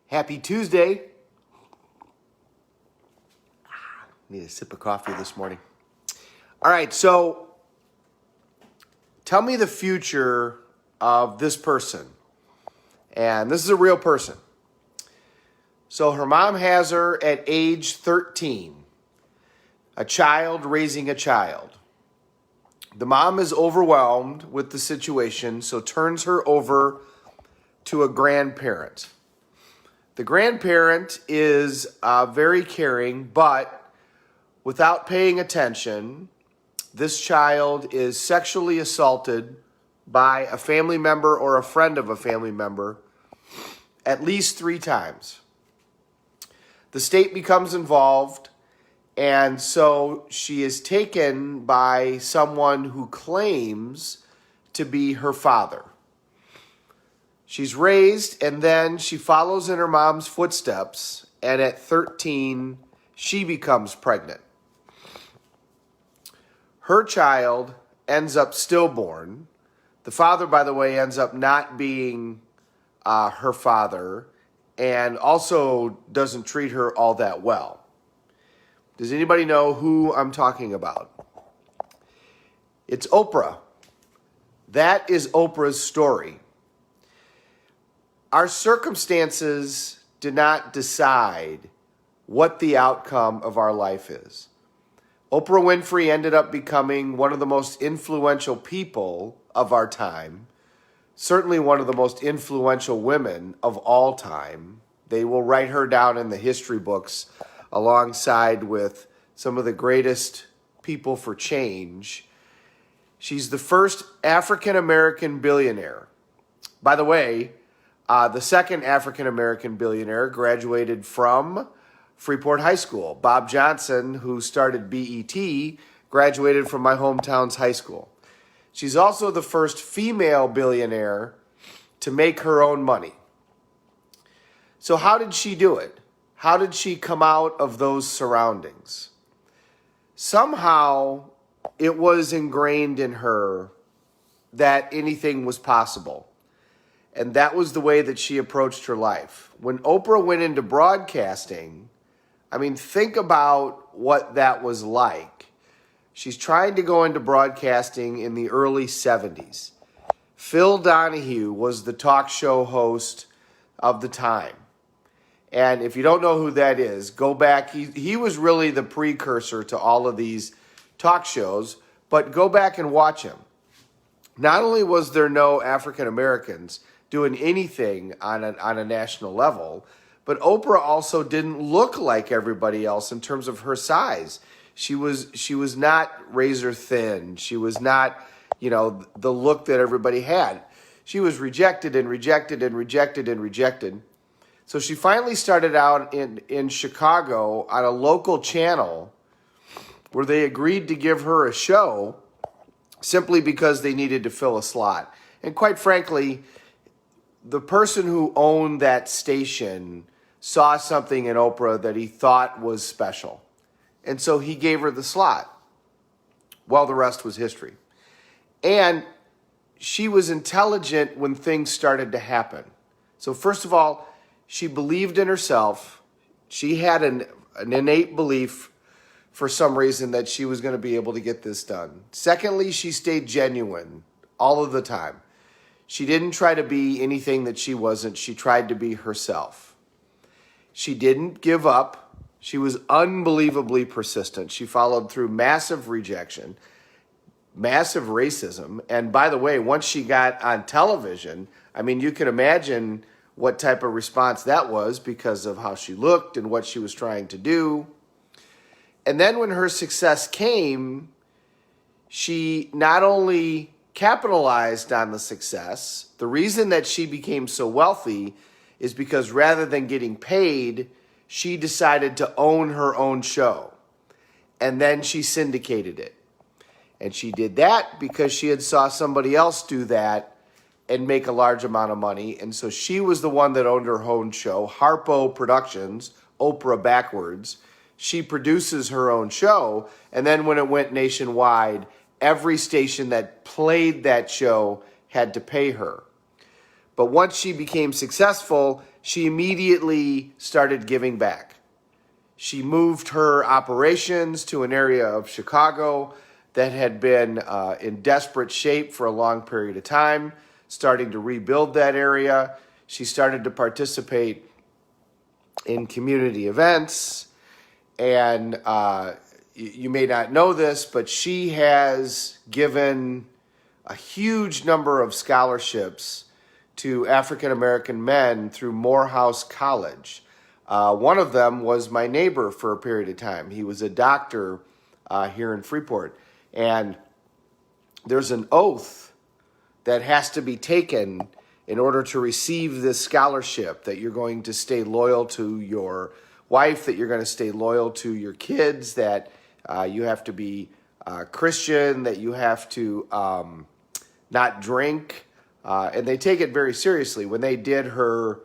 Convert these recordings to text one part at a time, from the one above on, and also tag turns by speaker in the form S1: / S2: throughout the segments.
S1: Happy Tuesday. Need a sip of coffee this morning. All right, so tell me the future of this person. And this is a real person. So her mom has her at age 13, a child raising a child. The mom is overwhelmed with the situation, so turns her over to a grandparent. The grandparent is very caring, but without paying attention, this child is sexually assaulted by a family member or a friend of a family member at least 3 times. The state becomes involved, and so she is taken by someone who claims to be her father. She's raised, and then she follows in her mom's footsteps, and at 13, she becomes pregnant. Her child ends up stillborn. The father, by the way, ends up not being her father and also doesn't treat her all that well. Does anybody know who I'm talking about? It's Oprah. That is Oprah's story. Our circumstances do not decide what the outcome of our life is. Oprah Winfrey ended up becoming one of the most influential people of our time, certainly one of the most influential women of all time. They will write her down in the history books alongside with some of the greatest people for change. She's the first African-American billionaire. By the way, the second African-American billionaire graduated from Freeport High School. Bob Johnson, who started BET, graduated from my hometown's high school. She's also the first female billionaire to make her own money. So how did she do it? How did she come out of those surroundings? Somehow it was ingrained in her that anything was possible. And that was the way that she approached her life. When Oprah went into broadcasting, think about what that was like. She's trying to go into broadcasting in the early 70s. Phil Donahue was the talk show host of the time. And if you don't know who that is, go back. He was really the precursor to all of these talk shows, but go back and watch him. Not only was there no African Americans doing anything on a national level, but Oprah also didn't look like everybody else in terms of her size. She was not razor thin. She was not, the look that everybody had. She was rejected and rejected and rejected and rejected. So she finally started out in Chicago on a local channel where they agreed to give her a show simply because they needed to fill a slot. And quite frankly, the person who owned that station saw something in Oprah that he thought was special. And so he gave her the slot. Well, the rest was history. And she was intelligent when things started to happen. So first of all, she believed in herself. She had an innate belief for some reason that she was going to be able to get this done. Secondly, she stayed genuine all of the time. She didn't try to be anything that she wasn't. She tried to be herself. She didn't give up. She was unbelievably persistent. She followed through massive rejection, massive racism. And by the way, once she got on television, you can imagine what type of response that was because of how she looked and what she was trying to do. And then when her success came, she not only capitalized on the success. The reason that she became so wealthy is because rather than getting paid, she decided to own her own show. And then she syndicated it. And she did that because she had saw somebody else do that and make a large amount of money. And so she was the one that owned her own show, Harpo Productions, Oprah backwards. She produces her own show. And then when it went nationwide, every station that played that show had to pay her. But once she became successful, she immediately started giving back. She moved her operations to an area of Chicago that had been in desperate shape for a long period of time, starting to rebuild that area. She started to participate in community events. And you may not know this, but she has given a huge number of scholarships to African American men through Morehouse College. One of them was my neighbor for a period of time. He was a doctor here in Freeport. And there's an oath that has to be taken in order to receive this scholarship, that you're going to stay loyal to your wife, that you're going to stay loyal to your kids, that you have to be Christian, that you have to not drink. And they take it very seriously. When they did her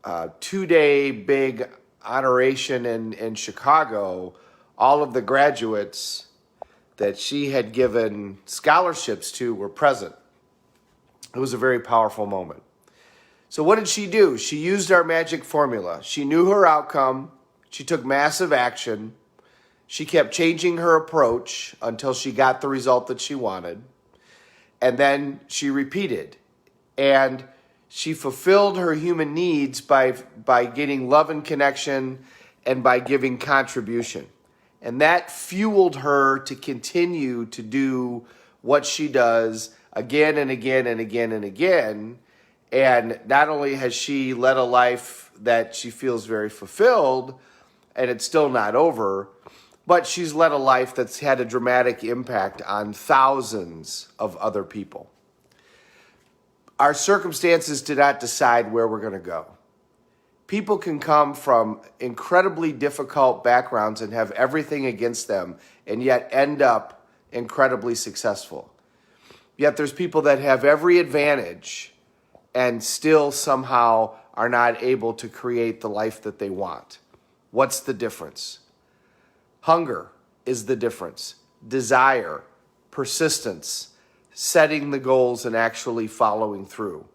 S1: 2-day big honoration in Chicago, all of the graduates that she had given scholarships to were present. It was a very powerful moment. So what did she do? She used our magic formula. She knew her outcome. She took massive action. She kept changing her approach until she got the result that she wanted. And then she repeated. And she fulfilled her human needs by getting love and connection and by giving contribution. And that fueled her to continue to do what she does again and again and again and again. And not only has she led a life that she feels very fulfilled, and it's still not over, but she's led a life that's had a dramatic impact on thousands of other people. Our circumstances did not decide where we're going to go. People can come from incredibly difficult backgrounds and have everything against them and yet end up incredibly successful. Yet there's people that have every advantage and still somehow are not able to create the life that they want. What's the difference? Hunger is the difference. Desire, persistence, setting the goals and actually following through.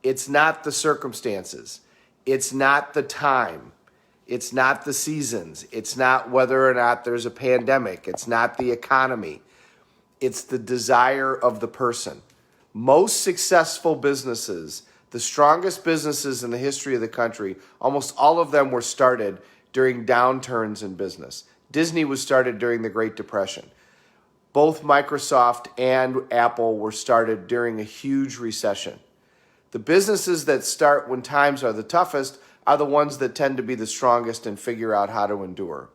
S1: It's not the circumstances. It's not the time. It's not the seasons. It's not whether or not there's a pandemic. It's not the economy. It's the desire of the person. Most successful businesses, the strongest businesses in the history of the country, almost all of them were started during downturns in business. Disney was started during the Great Depression. Both Microsoft and Apple were started during a huge recession. The businesses that start when times are the toughest are the ones that tend to be the strongest and figure out how to endure.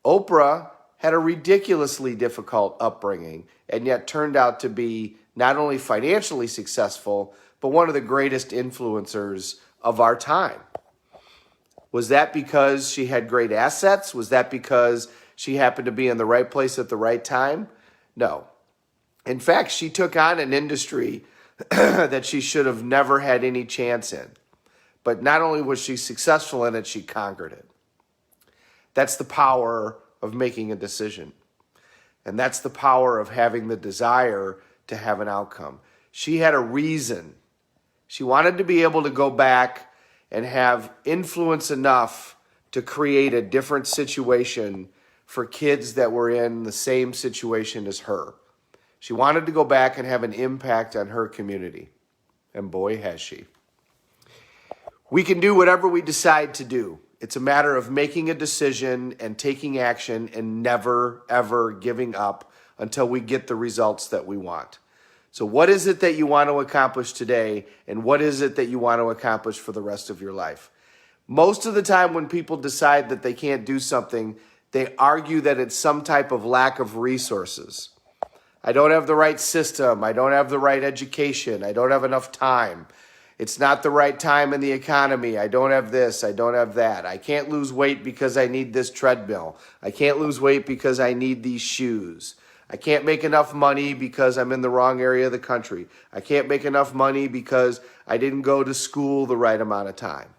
S1: Oprah had a ridiculously difficult upbringing and yet turned out to be not only financially successful, but one of the greatest influencers of our time. Was that because she had great assets? Was that because she happened to be in the right place at the right time? No. In fact, she took on an industry that she should have never had any chance in. But not only was she successful in it, she conquered it. That's the power of making a decision. And that's the power of having the desire to have an outcome. She had a reason. She wanted to be able to go back and have influence enough to create a different situation for kids that were in the same situation as her. She wanted to go back and have an impact on her community. And boy, has she. We can do whatever we decide to do. It's a matter of making a decision and taking action and never, ever giving up until we get the results that we want. So what is it that you want to accomplish today, and what is it that you want to accomplish for the rest of your life? Most of the time when people decide that they can't do something, they argue that it's some type of lack of resources. I don't have the right system. I don't have the right education. I don't have enough time. It's not the right time in the economy. I don't have this. I don't have that. I can't lose weight because I need this treadmill. I can't lose weight because I need these shoes. I can't make enough money because I'm in the wrong area of the country. I can't make enough money because I didn't go to school the right amount of time.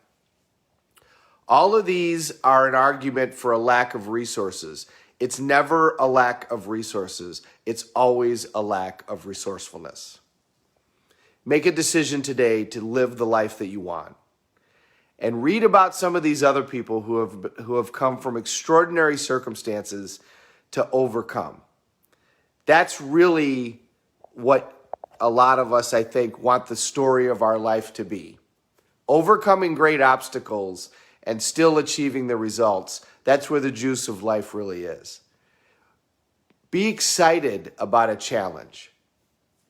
S1: All of these are an argument for a lack of resources. It's never a lack of resources. It's always a lack of resourcefulness. Make a decision today to live the life that you want. And read about some of these other people who have come from extraordinary circumstances to overcome. That's really what a lot of us, I think, want the story of our life to be. Overcoming great obstacles and still achieving the results. That's where the juice of life really is. Be excited about a challenge,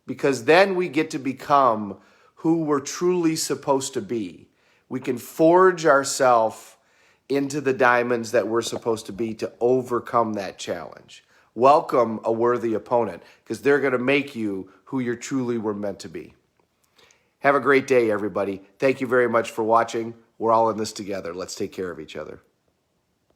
S1: because then we get to become who we're truly supposed to be. We can forge ourselves into the diamonds that we're supposed to be to overcome that challenge. Welcome a worthy opponent, because they're going to make you who you truly were meant to be. Have a great day, everybody. Thank you very much for watching. We're all in this together. Let's take care of each other.